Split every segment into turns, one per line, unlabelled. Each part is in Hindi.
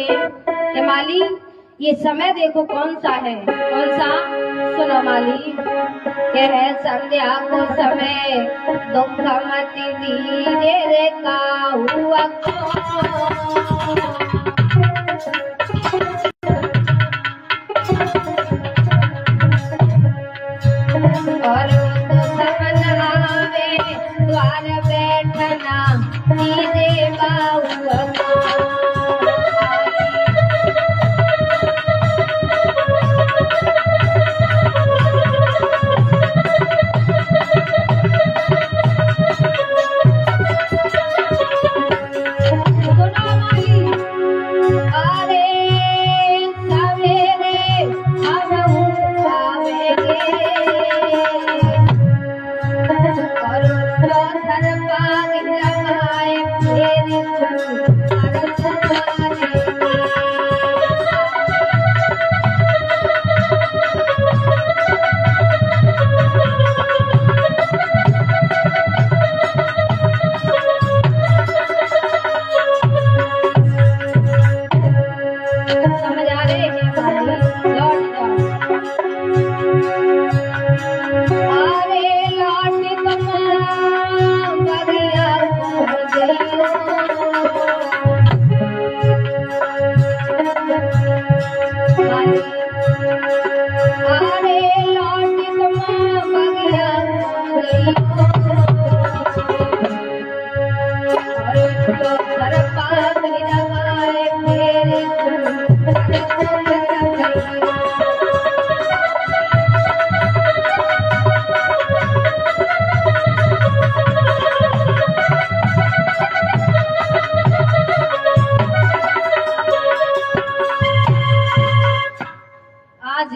कि माली ये समय देखो कौन सा है, कौन सा? सुनो माली के है संध्या को समय, दुख मत दीजे रे काहुआ और तो समन आवे द्वार बैठना दीजे बाहुआ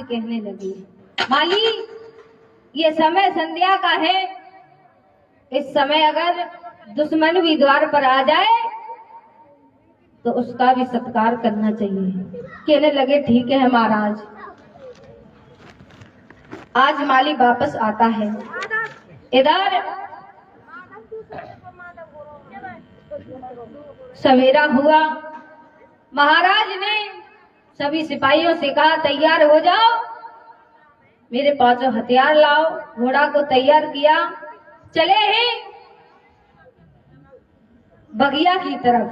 कहने लगी, माली ये समय संध्या का है, इस समय अगर दुश्मन भी द्वार पर आ जाए तो उसका भी सत्कार करना चाहिए। कहने लगे ठीक है महाराज। आज माली वापस आता है। इधर सवेरा हुआ, महाराज ने सभी सिपाहियों से कहा तैयार हो जाओ, मेरे पांचों हथियार लाओ। घोड़ा को तैयार किया, चले हैं बगिया की तरफ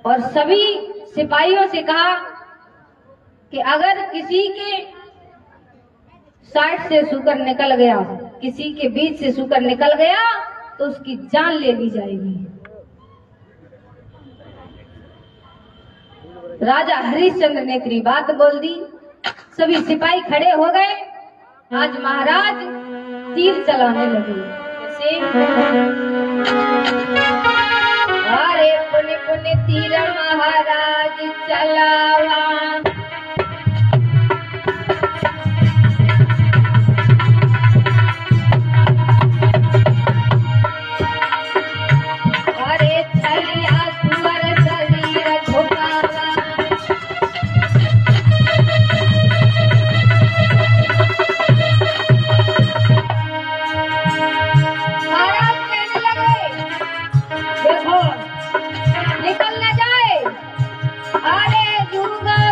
और सभी सिपाहियों से कहा कि अगर किसी के साइड से सूकर निकल गया, किसी के बीच से सूकर निकल गया तो उसकी जान ले ली जाएगी। राजा हरिश्चंद्र ने तेरी बात बोल दी। सभी सिपाही खड़े हो गए। आज महाराज तीर चलाने लगे। कैसे? अरे पुण्य पुण्य तीर महाराज चलावा, अरे छलिया सुअर शरीर झुकावा, निकल न जाए। अरे जुगल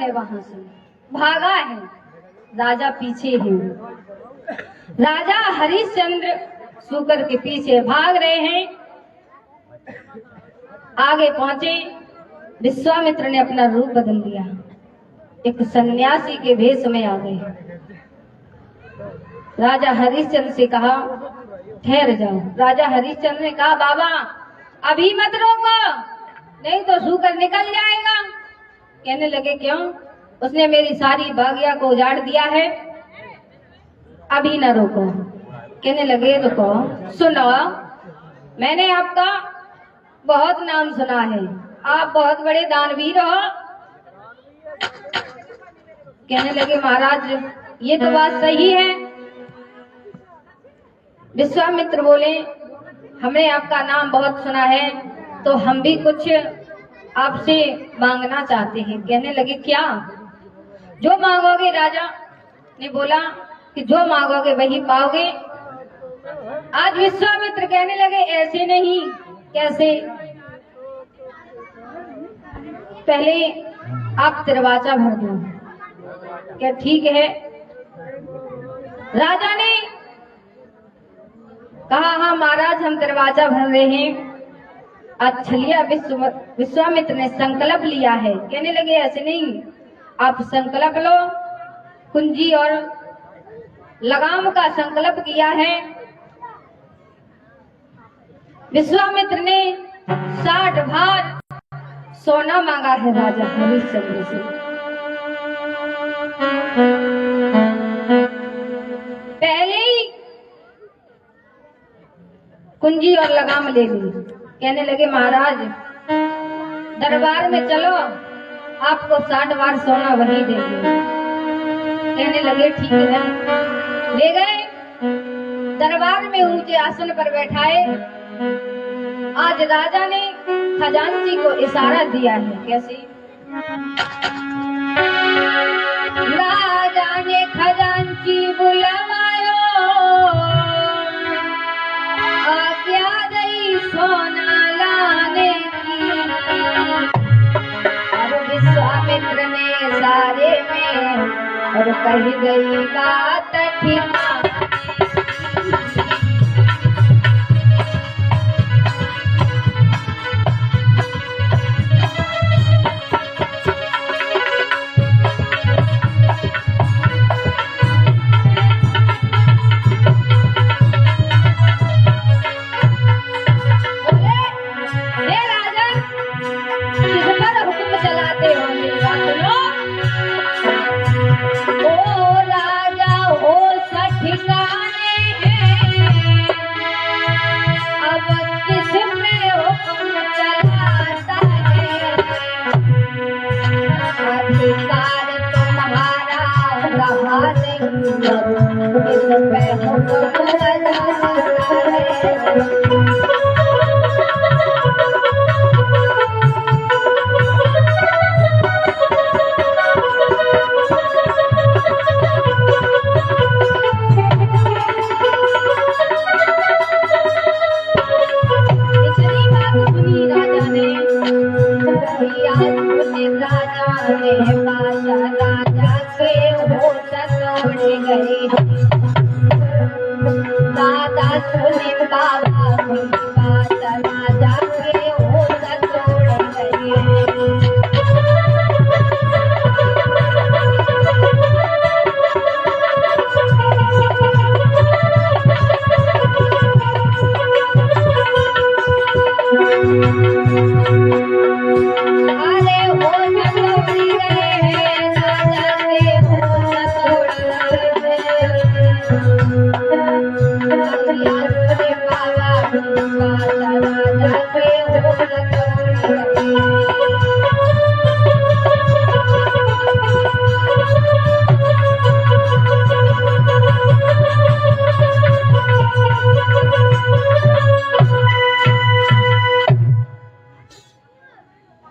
है वहां से, भागा है। राजा पीछे है। राजा हरिश्चंद्र सूकर के पीछे भाग रहे हैं। आगे पहुंचे, विश्वामित्र ने अपना रूप बदल लिया, एक सन्यासी के भेष में आ गए। राजा हरिश्चंद्र से कहा ठहर जाओ। राजा हरिश्चंद्र ने कहा बाबा अभी मत रोको, नहीं तो सूकर निकल जाएगा। कहने लगे क्यों? उसने मेरी सारी बागिया को उजाड़ दिया है, अभी न रोको। कहने लगे रुको, सुनो, मैंने आपका बहुत नाम सुना है, आप बहुत बड़े दानवीर हो। कहने लगे महाराज ये तो बात सही है। विश्वामित्र बोले हमने आपका नाम बहुत सुना है, तो हम भी कुछ आपसे मांगना चाहते हैं। कहने लगे क्या? जो मांगोगे। राजा ने बोला कि जो मांगोगे वही पाओगे। आज विश्वामित्र कहने लगे ऐसे नहीं। कैसे? पहले आप दरवाजा भर दो। क्या ठीक है? राजा ने कहा हाँ महाराज हम दरवाजा भर रहे हैं। अच्छलिया विश्वामित्र ने संकल्प लिया है। कहने लगे ऐसे नहीं, आप संकल्प लो। कुंजी और लगाम का संकल्प किया है। विश्वामित्र ने 60 भार सोना मांगा है राजा हरिश्चंद्र से। पहले ही कुंजी और लगाम ले ली। कहने लगे महाराज दरबार में चलो, आपको 60 बार सोना वही देंगे। कहने लगे ठीक है। ले गए, दरबार में ऊंचे आसन पर बैठाए। आज राजा ने खजांची को इशारा दिया है। कैसे? राजा ने खजांची बुलवायो, आज्ञा दई सोना लाने की। और विश्वामित्र ने सारे में और कही गई बात ठिकाना।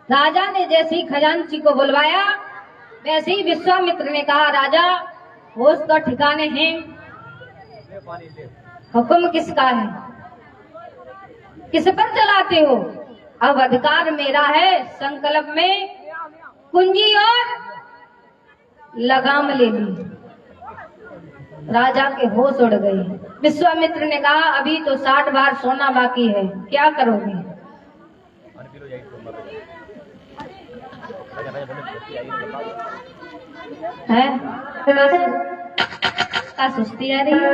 राजा ने जैसे ही खजांची को बुलवाया वैसे ही विश्वामित्र ने कहा राजा होश का ठिकाने हैं, हुक्म किसका है, किस पर चलाते हो? अब अधिकार मेरा है। संकल्प में कुंजी और लगाम ले ली। राजा के होश उड़ गए। विश्वामित्र ने कहा अभी तो 60 बार सोना बाकी है, क्या करोगे? है का सुस्ती आ रही है?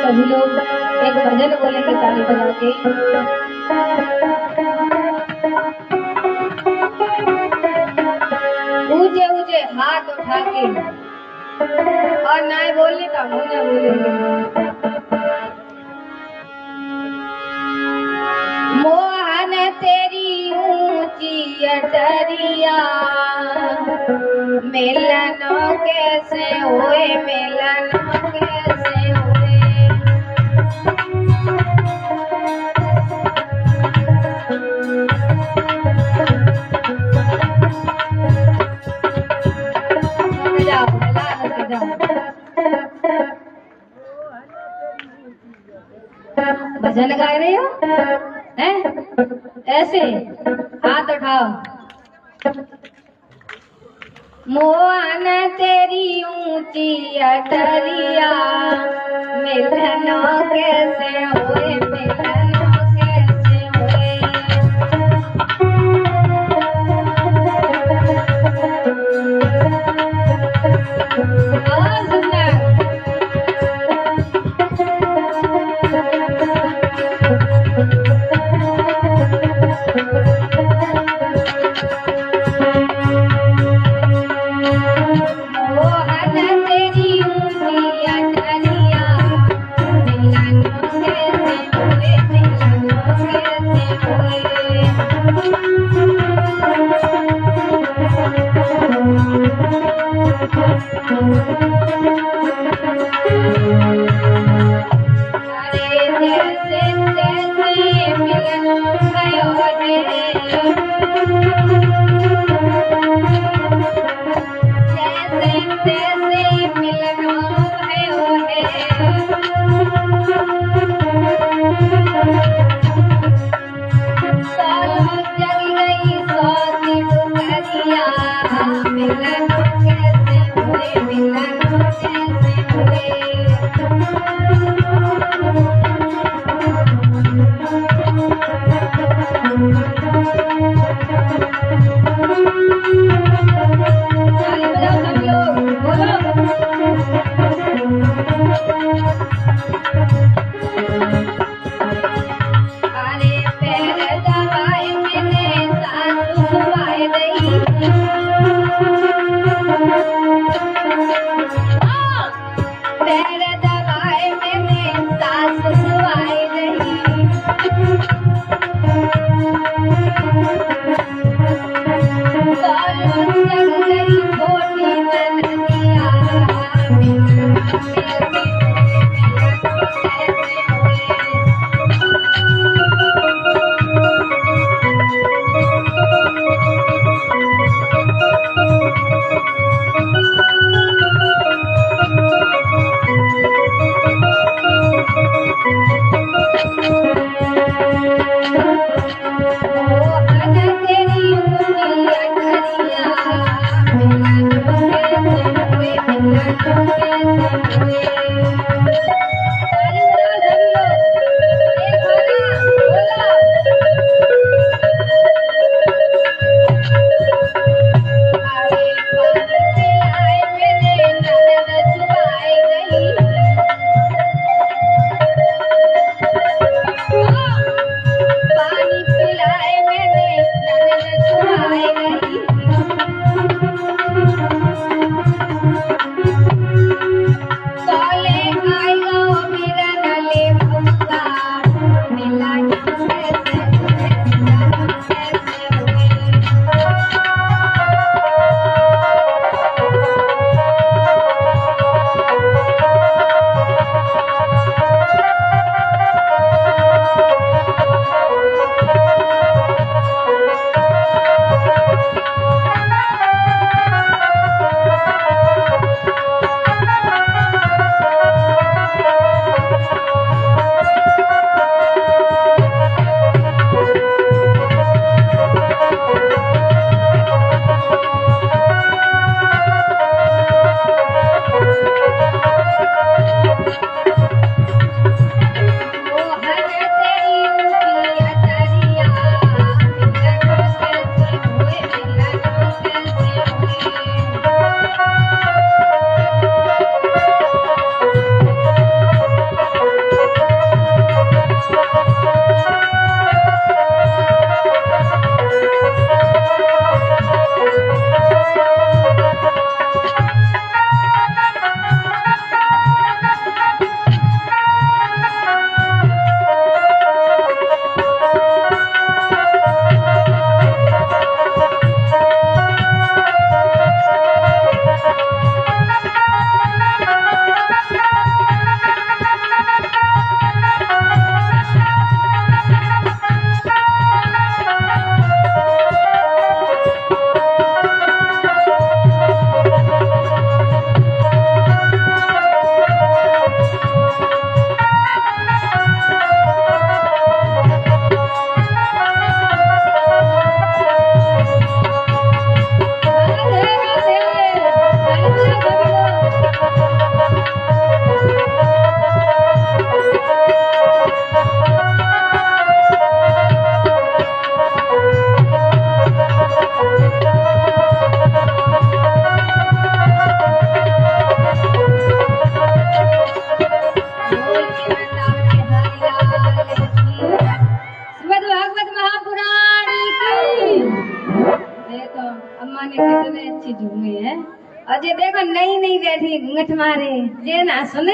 सभी लोग एक भजन बोलेंगे ताली बजा के। ऊंचे ऊंचे हाथ उठा के और ना बोलने का मुंह न बोलेंगे। मोहन तेरी ऊंची अटरिया, मिलनों कैसे हुए, मिलनों कैसे हुए। भजन गा रहे हो हैं? ऐसे हाथ उठाओ। मोहन तेरी ऊंची अटरिया, मिलनों कैसे हुए, मिलनों कैसे हुए। और सुनना अम्मा ने कितने अच्छी झूमी है। और ये देखो नई नई बैठी घूंघट मारे, ये ना सुने।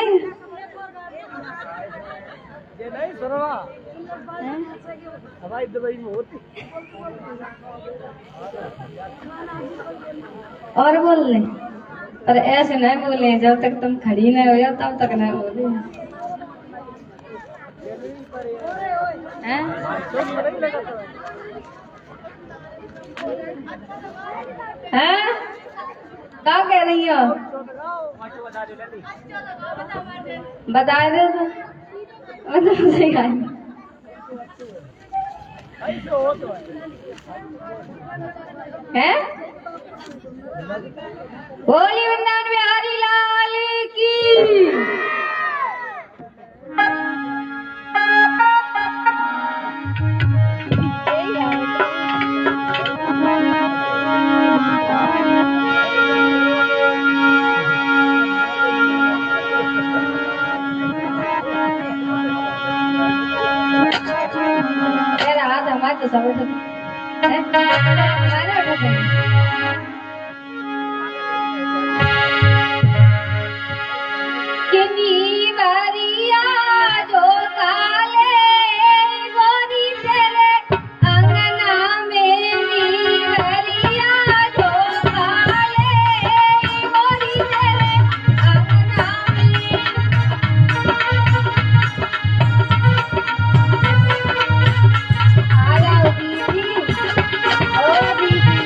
ये नहीं सुनवा हवाई दुबई में होती।
और बोल ले, पर ऐसे नहीं बोले, जब तक तुम खड़ी नहीं हो जाओ तब तक नहीं बोले। हैं? हैं? क्या कह रही हो? बता दे तो है। बोली वृंदावन बिहारी लाल की। मेरा हाथ हमारे तो सब किनी बारिया जो काले गोरी तेरे अंगना में नीलरिया जो काले गोरी तेरे अंगना में। आ जाओ दीदी, ओ दीदी।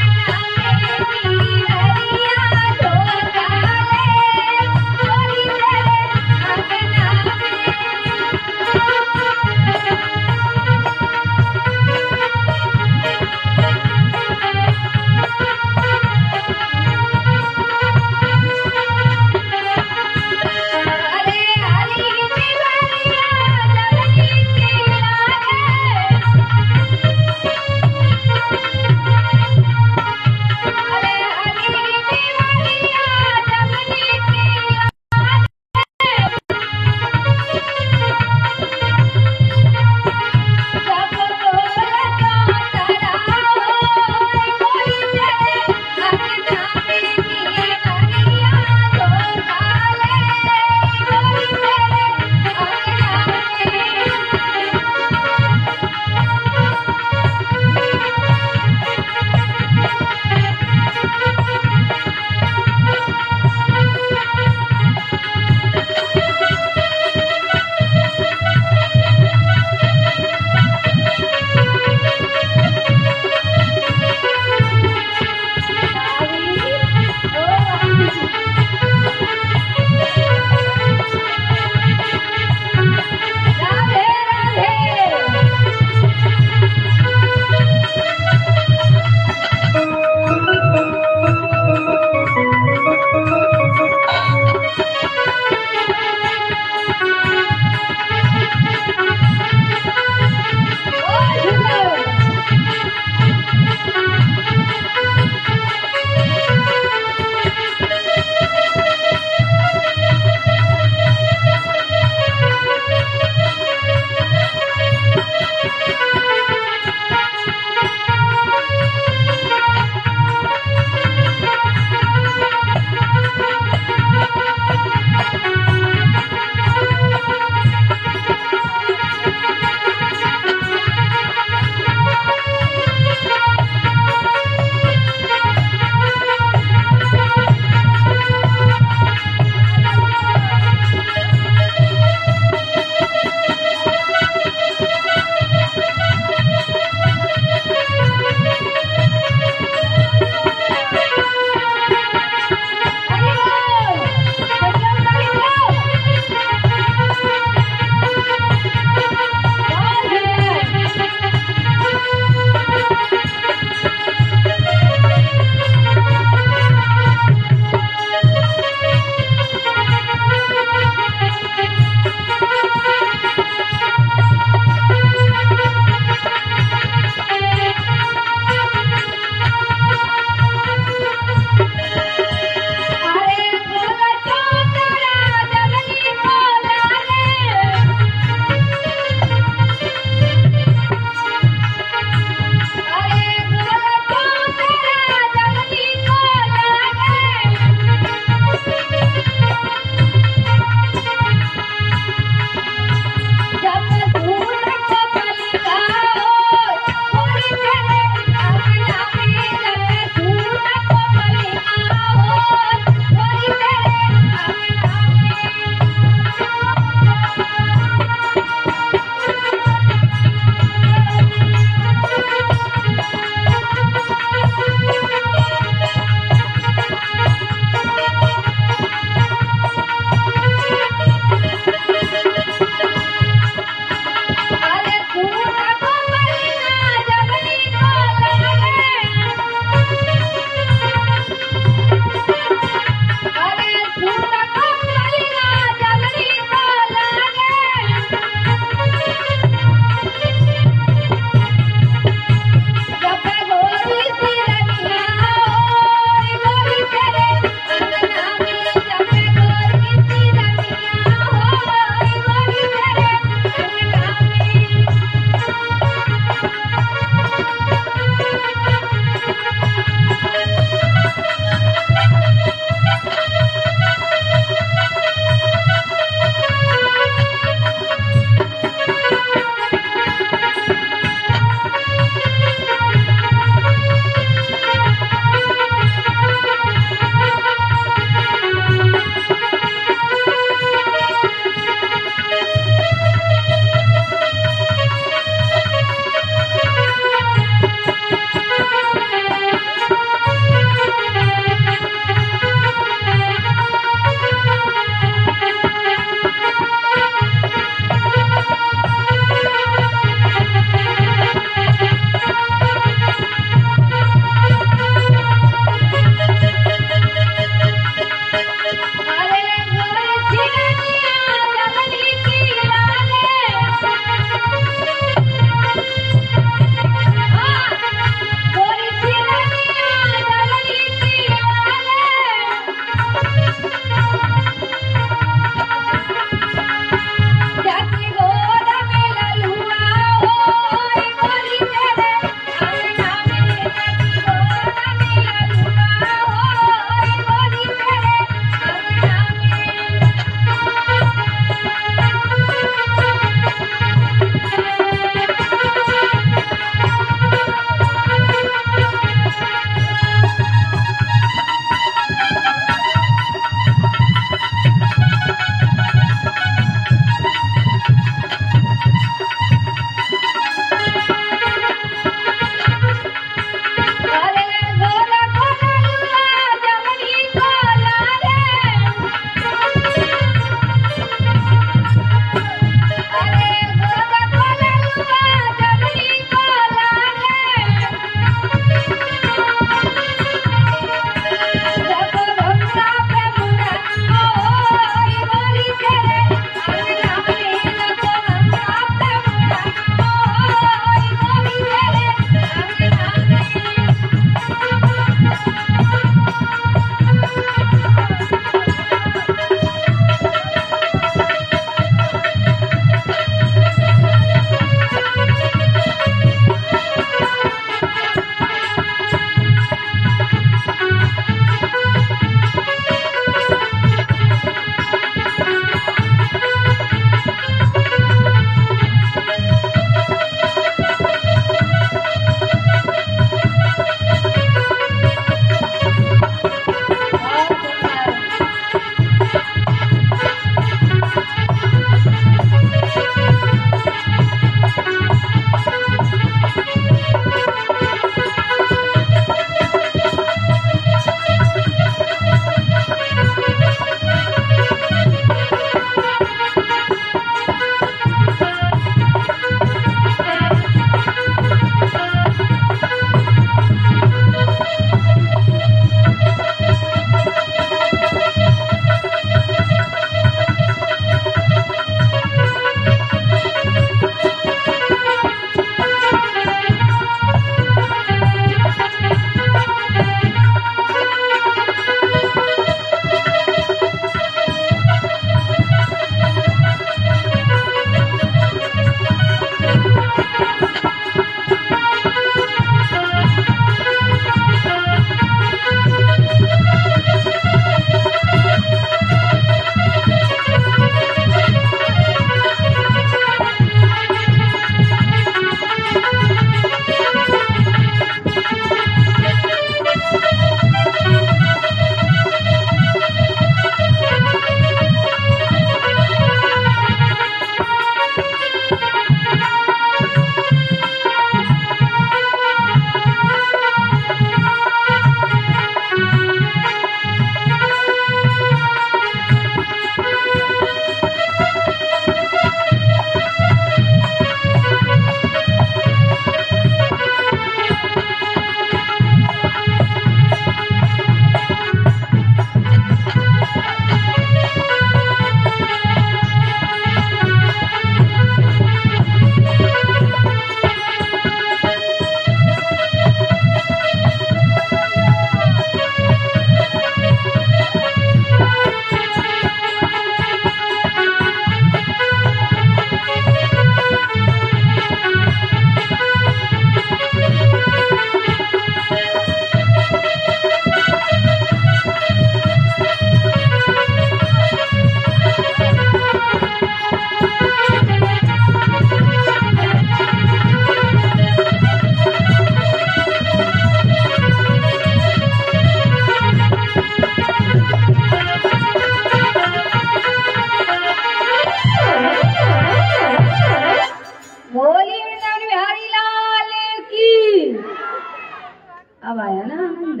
अब आया ना आनंद।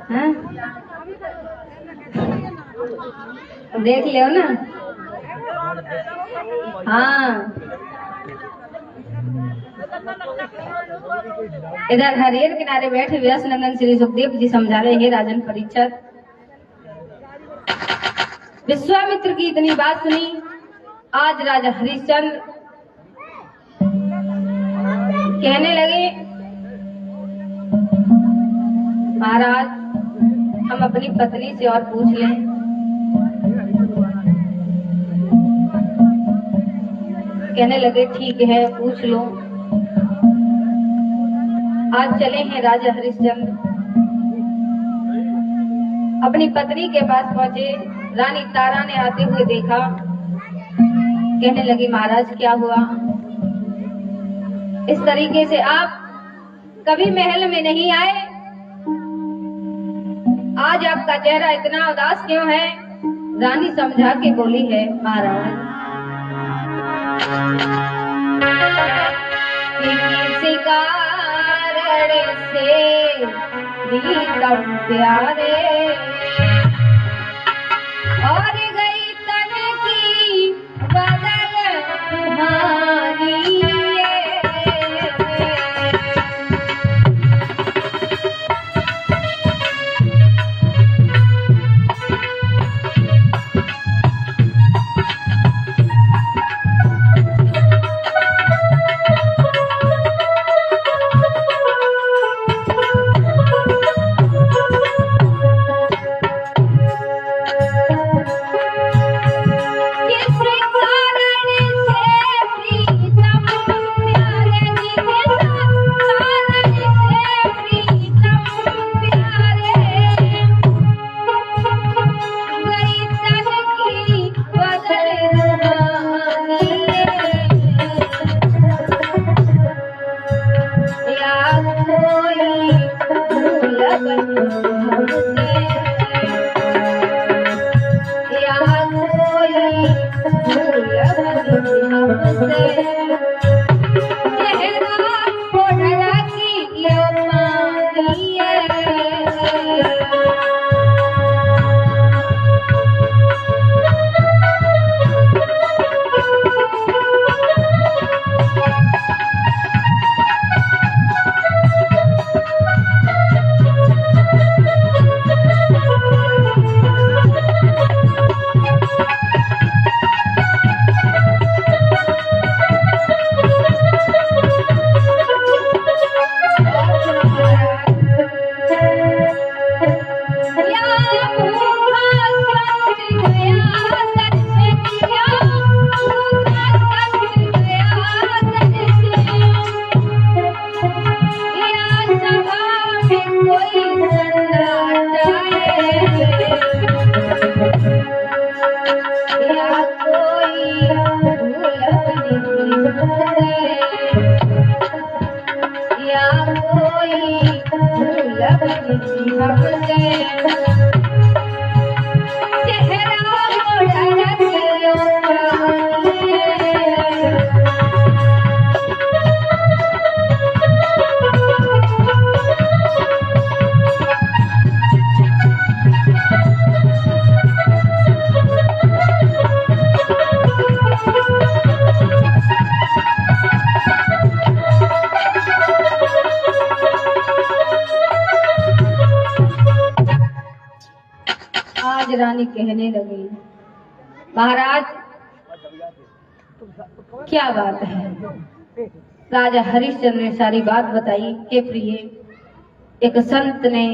हाँ? देख लियो ना। हाँ, इधर हरियर किनारे बैठे व्यास नंदन श्री सुखदेव जी समझा रहे, हे राजन परीक्षित, विश्वामित्र की इतनी बात सुनी। आज राजा हरिश्चंद्र कहने लगे, महाराज हम अपनी पत्नी से और पूछ लें। कहने लगे ठीक है, पूछ लो। आज चले हैं राजा हरिश्चंद्र। अपनी पत्नी के पास पहुंचे, रानी तारा ने आते हुए देखा। कहने लगी, महाराज क्या हुआ? इस तरीके से आप कभी महल में नहीं आए, आज आपका चेहरा इतना उदास क्यों है? रानी समझा के बोली है, महाराज किसी कारण से प्रीतम प्यारे और गई तन की बदल तुम्हारी। आज रानी कहने लगी, महाराज क्या बात है? राजा हरिश्चंद्र ने सारी बात बताई। हे प्रिय, एक संत ने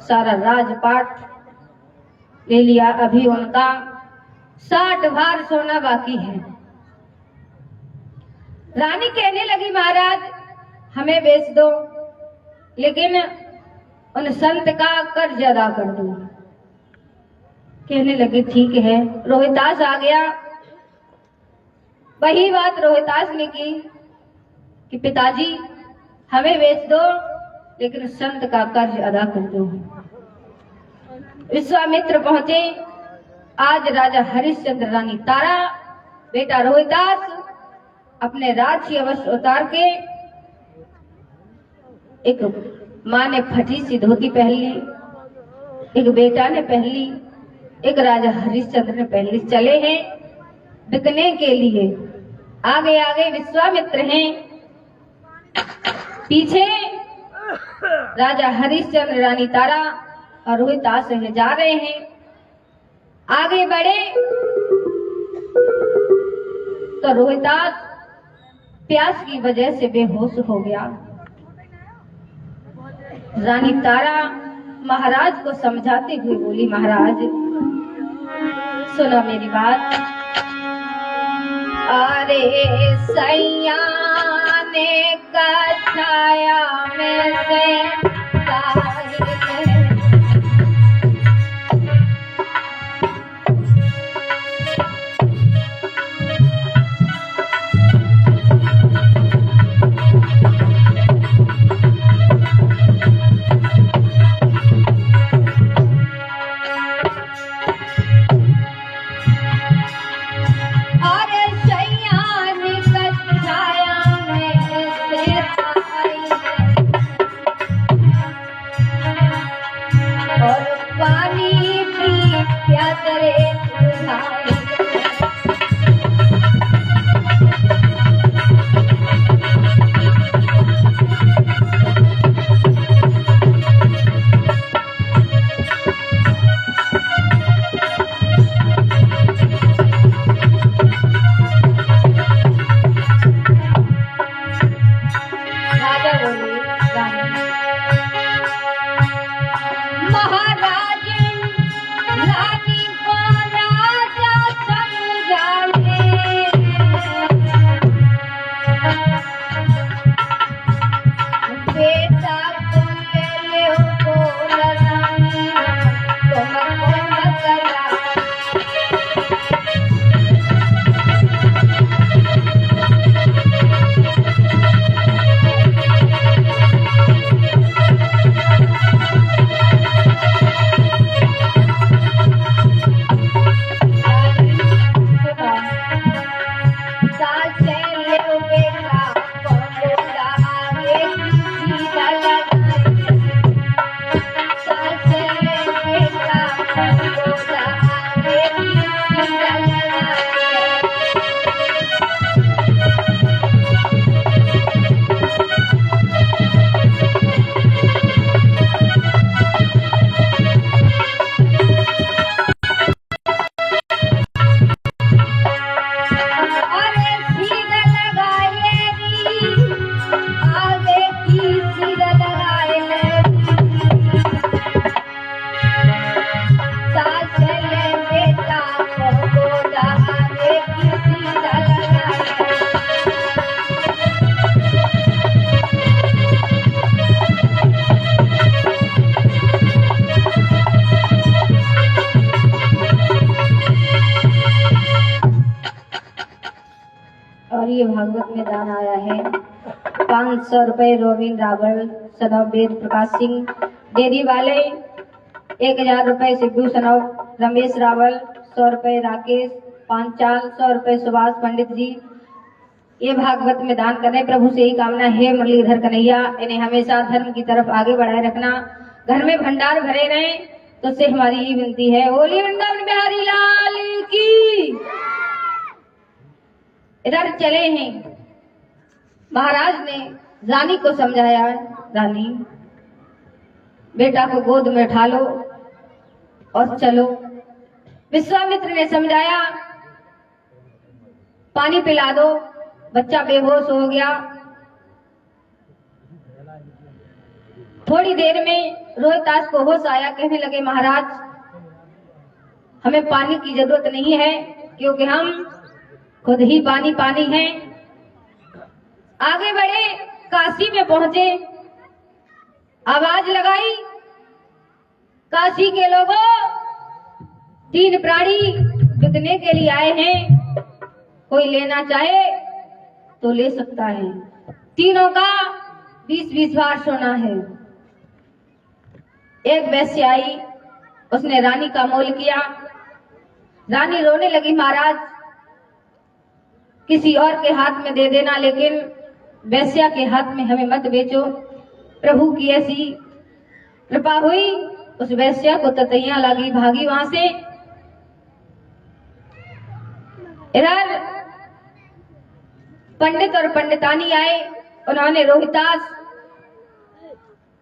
सारा राजपाट ले लिया, अभी उनका 60 भार सोना बाकी है। रानी कहने लगी, महाराज हमें बेच दो, लेकिन उन संत का कर्ज अदा कर दो। कहने लगे ठीक है। रोहितास आ गया। वही बात रोहितास ने की कि पिताजी हमें बेच दो, लेकिन संत का कर्ज अदा कर दो। विश्वामित्र पहुंचे। आज राजा हरिश्चंद्र, रानी तारा, बेटा रोहितास अपने राजसी अवश्य उतार के एक माँ ने फटी सी धोती पहन ली, एक बेटा ने पहन ली, एक राजा हरिश्चंद्र ने पहन ली। चले हैं बिकने के लिए। आगे आगे विश्वामित्र हैं, पीछे राजा हरिश्चंद्र, रानी तारा और रोहितास जा रहे हैं। आगे बढ़े तो रोहितास प्यास की वजह से बेहोश हो गया। रानी तारा महाराज को समझाते हुए बोली, महाराज सुनो मेरी बात। अरे सैया ने कछाया में से ये भागवत में दान आया है 500 रुपए रोविन रावल सनव वेद प्रकाश सिंह डेरी वाले, 1000 रुपए सिद्धू सनव रमेश रावल, 100 रुपए राकेश पांचाल, 100 रुपए सुभाष पंडित जी। ये भागवत में दान करें। प्रभु से ही कामना है मुरलीधर कन्हैया इन्हें हमेशा धर्म की तरफ आगे बढ़ाए रखना, घर में भंडार भरे रहे, तो से हमारी ही विनती है। बोली वृंदावन बिहारी लाल की। इधर चले हैं, महाराज ने रानी को समझाया, रानी बेटा को गोद में उठा लो और चलो। विश्वामित्र ने समझाया, पानी पिला दो, बच्चा बेहोश हो गया। थोड़ी देर में रोहितास को होश आया, कहने लगे महाराज हमें पानी की जरूरत नहीं है, क्योंकि हम खुद ही पानी पानी है। आगे बढ़े, काशी में पहुंचे, आवाज लगाई, काशी के लोगों 3 प्राणी बिकने के लिए आए हैं, कोई लेना चाहे तो ले सकता है। तीनों का 20-20 बार सोना है। एक वैश्य आई, उसने रानी का मोल किया। रानी रोने लगी, महाराज किसी और के हाथ में दे देना, लेकिन वैश्या के हाथ में हमें मत बेचो। प्रभु की ऐसी कृपा हुई, उस वैश्या को ततैया लगी, भागी वहां से। इधर पंडित और पंडितानी आए, उन्होंने रोहितास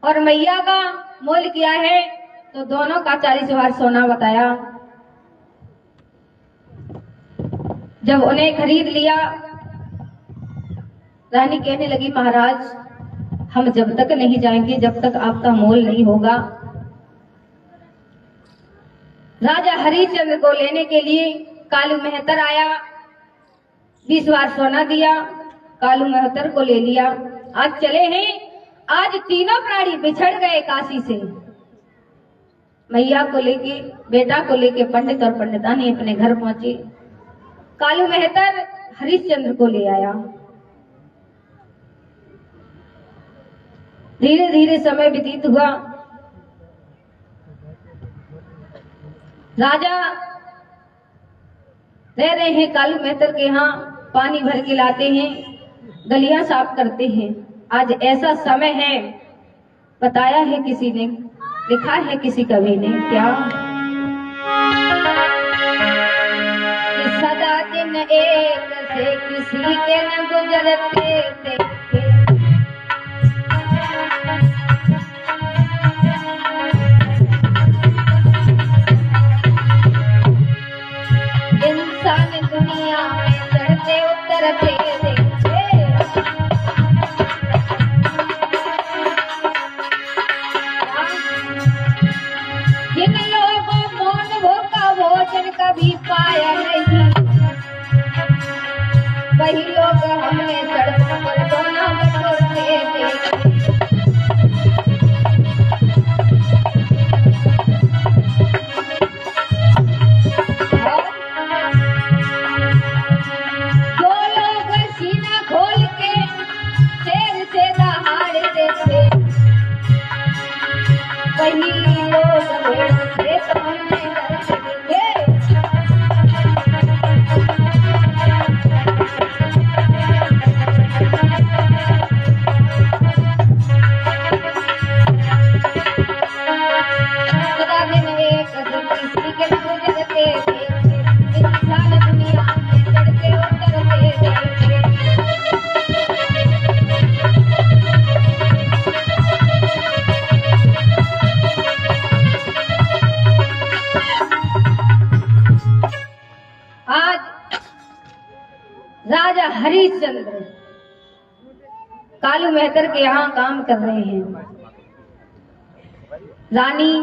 और मैया का मोल किया है, तो दोनों का 40,000 सोना बताया। जब उन्हें खरीद लिया, रानी कहने लगी महाराज हम जब तक नहीं जाएंगे जब तक आपका मोल नहीं होगा। राजा हरिश्चंद्र को लेने के लिए कालू मेहतर आया, 20,000 सोना दिया, कालू मेहतर को ले लिया। आज चले हैं, आज तीनों प्राणी बिछड़ गए काशी से। मैया को लेके, बेटा को लेके पंडित और पंडितानी अपने घर पहुंचे। कालू मेहतर हरिश्चंद्र को ले आया। धीरे धीरे समय व्यतीत हुआ। राजा रह रहे हैं, कालू मेहतर के यहाँ पानी भर के लाते हैं, गलियां साफ करते हैं। आज ऐसा समय है, बताया है किसी ने, लिखा है किसी कवि ने, क्या सदा दिन एक से किसी के न गुजरते थे। इंसान दुनिया में चढ़ते उतरते देखे, जिन लोगों मौन भूखा भोजन कभी पाया नहीं, वही लोग हमने सड़कों पर दोना बटोरते देखे। राजा हरिश्चंद्र कालू मेहतर के यहाँ काम कर रहे हैं। रानी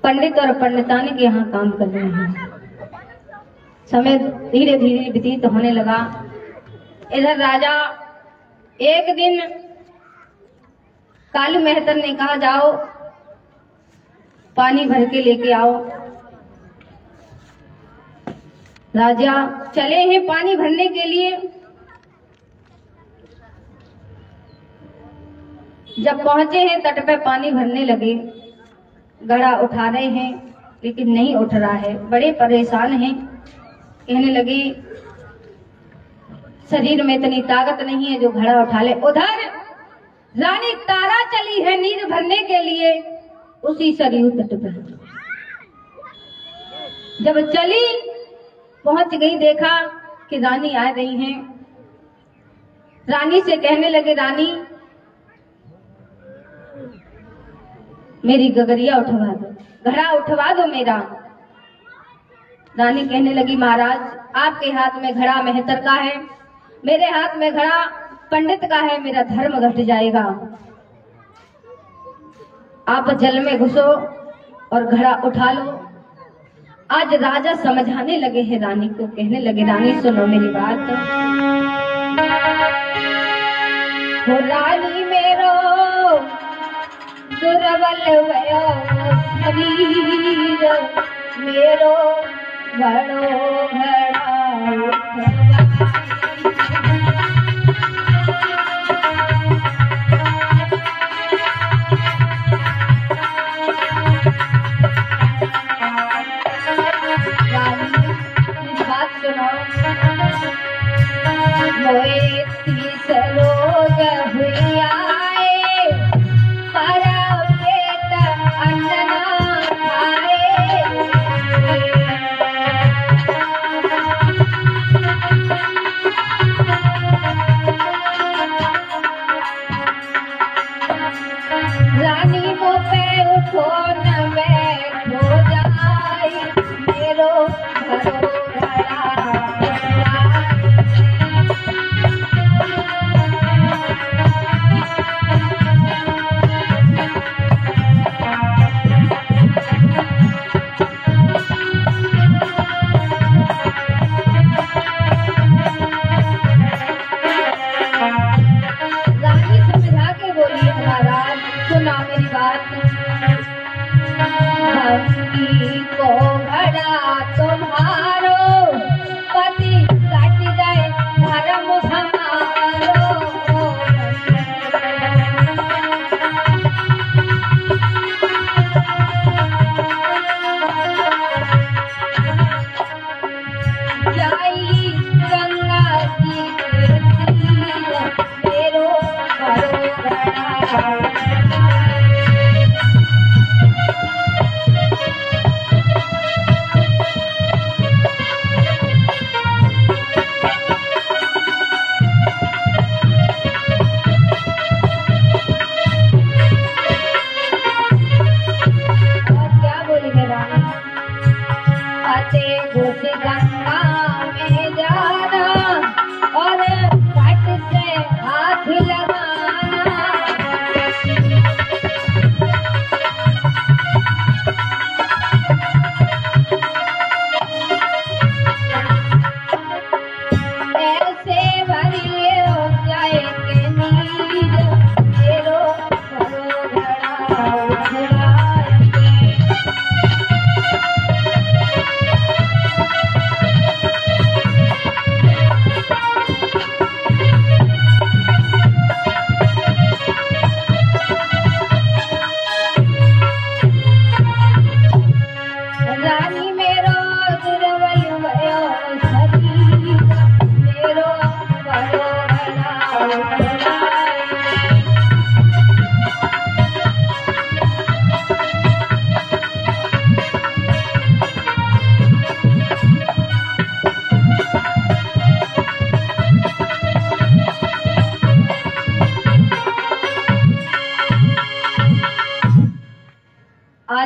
पंडित और पंडितानी के यहाँ काम कर रहे हैं। समय धीरे धीरे व्यतीत होने लगा। इधर राजा एक दिन कालू मेहतर ने कहा जाओ पानी भर के लेके आओ। राजा चले हैं पानी भरने के लिए। जब पहुंचे हैं तट पे पानी भरने लगे, घड़ा उठा रहे हैं लेकिन नहीं उठ रहा है, बड़े परेशान हैं। कहने लगे शरीर में इतनी ताकत नहीं है जो घड़ा उठा ले। उधर रानी तारा चली है नीर भरने के लिए उसी सरयू तट पर। जब चली पहुंच गई, देखा कि रानी आ रही हैं। रानी से कहने लगे रानी मेरी गगरिया उठवा दो, घड़ा उठवा दो मेरा। रानी कहने लगी महाराज आपके हाथ में घड़ा मेहतर का है, मेरे हाथ में घड़ा पंडित का है, मेरा धर्म घट जाएगा। आप जल में घुसो और घड़ा उठा लो। आज राजा समझाने लगे हैं रानी को, कहने लगे रानी सुनो मेरी बात। हो रानी मेरो दुर्बल भयो शरीर मेरो बड़ो घड़ा। मोए सरोज हुआ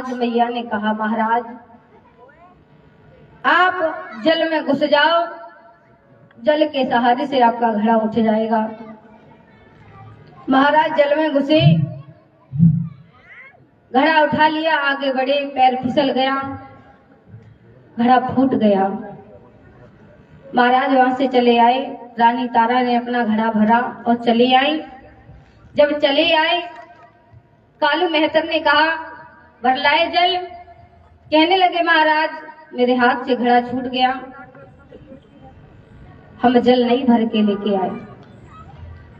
आज मैया ने कहा महाराज आप जल में घुस जाओ, जल के सहारे से आपका घड़ा उठ जाएगा। महाराज जल में घुसे, घड़ा उठा लिया, आगे बढ़े, पैर फिसल गया, घड़ा फूट गया। महाराज वहां से चले आए, रानी तारा ने अपना घड़ा भरा और चली आई। जब चले आए, कालू मेहतर ने कहा भर लाए जल। कहने लगे महाराज मेरे हाथ से घड़ा छूट गया, हम जल नहीं भर के लेके आए।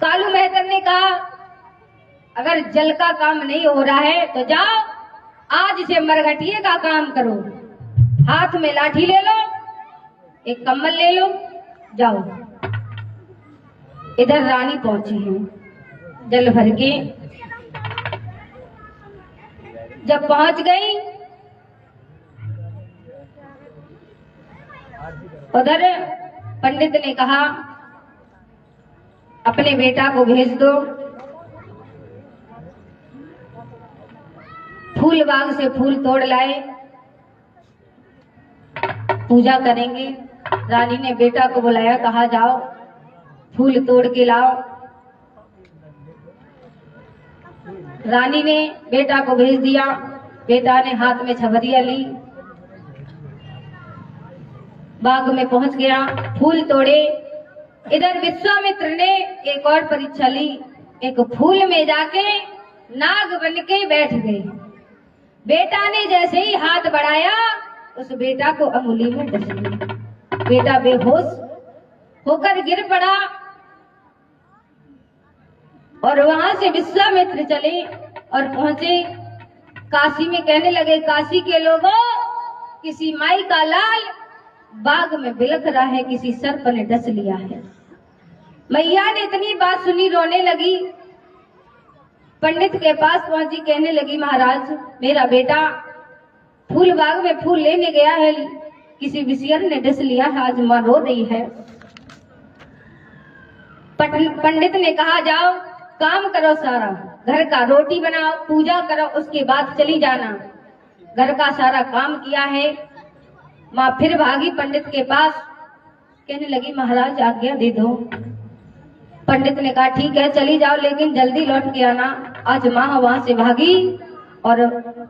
कालू मेहतर ने कहा अगर जल का काम नहीं हो रहा है तो जाओ आज से मरघटिए का काम करो, हाथ में लाठी ले लो, एक कम्बल ले लो, जाओ। इधर रानी पहुंची है जल भर के। जब पहुंच गई उधर पंडित ने कहा अपने बेटा को भेज दो, फूल बाग से फूल तोड़ लाए, पूजा करेंगे। रानी ने बेटा को बुलाया, कहा जाओ फूल तोड़ के लाओ। रानी ने बेटा को भेज दिया, बेटा ने हाथ में छबरिया ली, बाग में पहुंच गया, फूल तोड़े। इधर विश्वामित्र ने एक और परीक्षा ली, एक फूल में जाके नाग बन के बैठ गए। बेटा ने जैसे ही हाथ बढ़ाया उस बेटा को अंगुली में डस ली, बेटा बेहोश होकर गिर पड़ा। और वहां से विश्वामित्र चले और पहुंचे काशी में। कहने लगे काशी के लोगों, किसी माई का लाल बाग में बिलख रहा है, किसी सर्प ने डस लिया है। मैया ने इतनी बात सुनी, रोने लगी, पंडित के पास पहुंची, कहने लगी महाराज मेरा बेटा फूल बाग में फूल लेने गया है, किसी विषियर ने डस लिया है, आज मां रो रही है। पंडित ने कहा जाओ काम करो, सारा घर का रोटी बनाओ, पूजा करो, उसके बाद चली जाना। घर का सारा काम किया है। माँ फिर भागी पंडित के पास, कहने लगी महाराज आज्ञा दे दो। पंडित ने कहा ठीक है चली जाओ, लेकिन जल्दी लौट के आना। आज माँ वहां से भागी और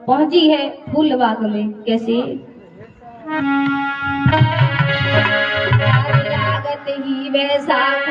पहुंची है फूल बाग में। कैसे लागत ही वैसाख